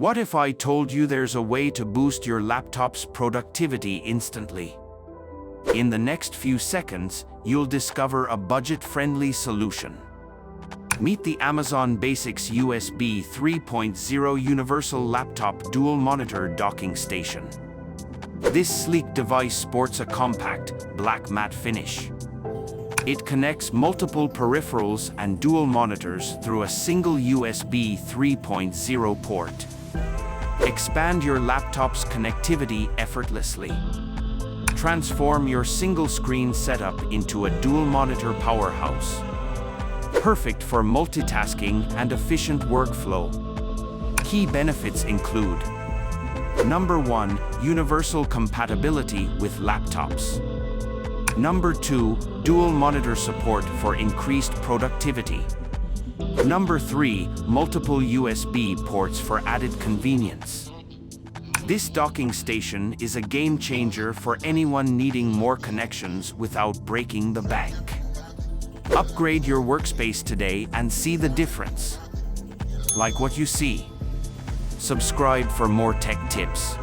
What if I told you there's a way to boost your laptop's productivity instantly? In the next few seconds, you'll discover a budget-friendly solution. Meet the Amazon Basics USB 3.0 Universal Laptop Dual Monitor Docking Station. This sleek device sports a compact, black matte finish. It connects multiple peripherals and dual monitors through a single USB 3.0 port. Expand your laptop's connectivity effortlessly. Transform your single-screen setup into a dual-monitor powerhouse. Perfect for multitasking and efficient workflow. Key benefits include: Number 1. Universal compatibility with laptops. Number 2. Dual monitor support for increased productivity. Number 3. Multiple USB ports for added convenience. This docking station is a game changer for anyone needing more connections without breaking the bank. Upgrade your workspace today and see the difference. Like what you see. Subscribe for more tech tips.